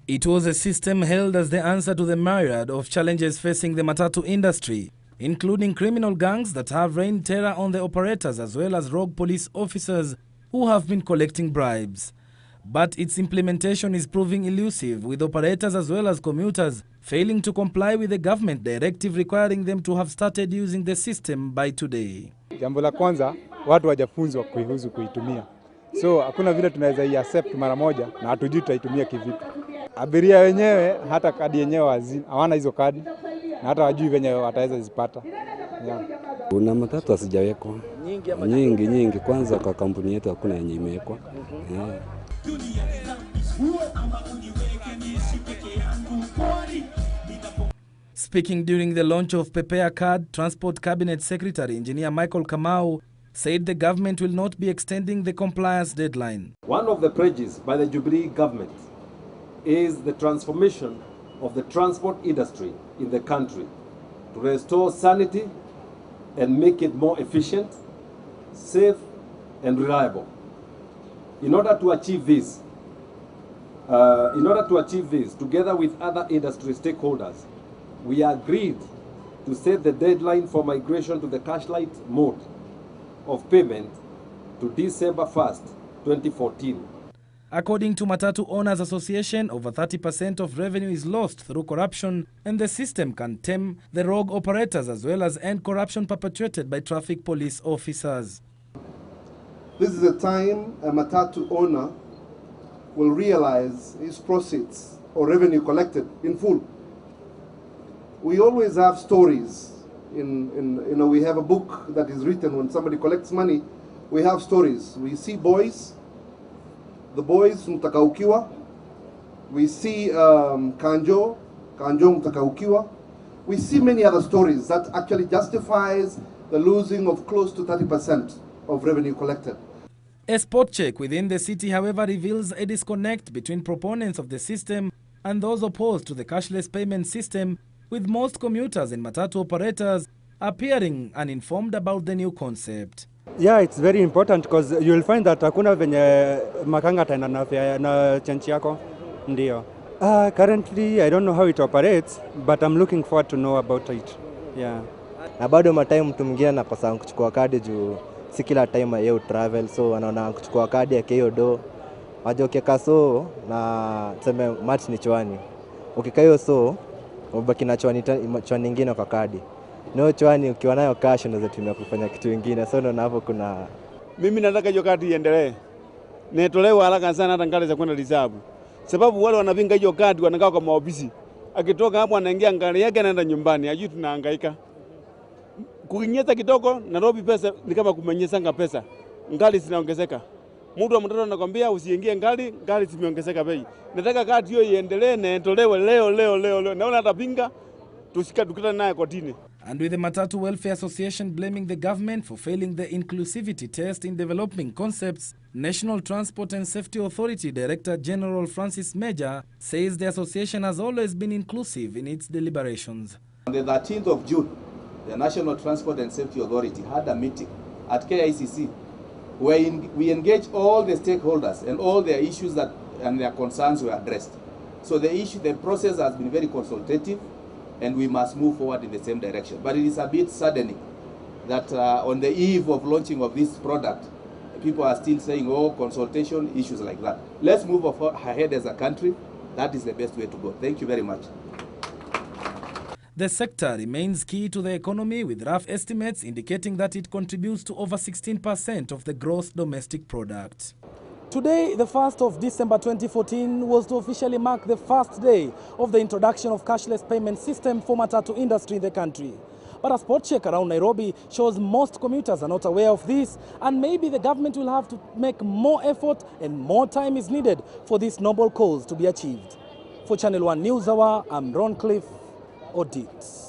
It was a system held as the answer to the myriad of challenges facing the Matatu industry, including criminal gangs that have rained terror on the operators as well as rogue police officers who have been collecting bribes. But its implementation is proving elusive, with operators as well as commuters failing to comply with the government directive requiring them to have started using the system by today. Jambo la kwanza, watu hawajafunzwa kuihusu kuitumia. So hakuna vile tunaweza i-accept mara moja na hatujui tutaitumia kivipi. Abiria wenyewe hata kadi yenyewe hawana hizo kadi na hata wajui venye wataweza zipata. Yeah. Kuna matatu asijawekwa. Nyingi kwanza kwa kampuni yetu hakuna yenye imewekwa. Yeah. Speaking during the launch of Prepare Card, Transport Cabinet Secretary Engineer Michael Kamau said the government will not be extending the compliance deadline. One of the pledges by the Jubilee government is the transformation of the transport industry in the country to restore sanity and make it more efficient, safe and reliable. In order to achieve this, together with other industry stakeholders, we agreed to set the deadline for migration to the cashless mode of payment to December 1st, 2014. According to Matatu Owners Association, over 30% of revenue is lost through corruption, and the system can tame the rogue operators as well as end corruption perpetrated by traffic police officers. This is a time a Matatu owner will realize his proceeds or revenue collected in full. We always have stories. We have a book that is written when somebody collects money. We have stories. We see boys, the boys mtakaukiwa. We see kanjo mtakaukiwa. We see many other stories that actually justifies the losing of close to 30% of revenue collected. A spot check within the city, however, reveals a disconnect between proponents of the system and those opposed to the cashless payment system, with most commuters and Matatu operators appearing uninformed about the new concept. Yeah, it's very important because you'll find that hakuna venye makanga tena na change yako. Ndio. Currently, I don't know how it operates, but I'm looking forward to know about it. Yeah. Na bado matime mtu mwingine anakosa kuchukua kadi juu si kila time yeye travel, so anaona kuchukua kadi yake hiyo do. Wajoke so na tuseme match ni chwani. Ukikaa hiyo so ubaki na chwani nyingine kwa kadi. No chwani ukiwa nayo cash unaweza tumia kufanya kitu kingine. So ndio hapo kuna mimi nataka hiyo kadi iendelee. Nitolewe haraka sana hata ngale za kwenda reserve. Sababu wale wanapinga hiyo kadi wanakaa kwa maofisi. Akitoka hapo anaingia ngari yake anaenda nyumbani. Hajui tunahangaika. Kukinyeza kidogo Nairobi pesa ni kama kumenyesanga pesa. Ngali zinaongezeka. Mtu wa mtoto anakuambia usiingie ngali zimeongezeka bei. Nataka kadi hiyo iendelee na itolewe leo. Naona atapinga tukutane naye kotini. And with the Matatu Welfare Association blaming the government for failing the inclusivity test in developing concepts, National Transport and Safety Authority Director General Francis Major says the association has always been inclusive in its deliberations. On the 13th of June, the National Transport and Safety Authority had a meeting at KICC where we engaged all the stakeholders and all their issues and their concerns were addressed. So the process has been very consultative, and we must move forward in the same direction. But it is a bit saddening that on the eve of launching of this product, people are still saying, oh, consultation, issues like that. Let's move ahead as a country. That is the best way to go. Thank you very much. The sector remains key to the economy, with rough estimates indicating that it contributes to over 16% of the gross domestic product. Today, the 1st of December 2014, was to officially mark the first day of the introduction of cashless payment system for Matatu industry in the country. But a spot check around Nairobi shows most commuters are not aware of this, and maybe the government will have to make more effort and more time is needed for this noble cause to be achieved. For Channel 1 News Hour, I'm Ron Cliff Audit.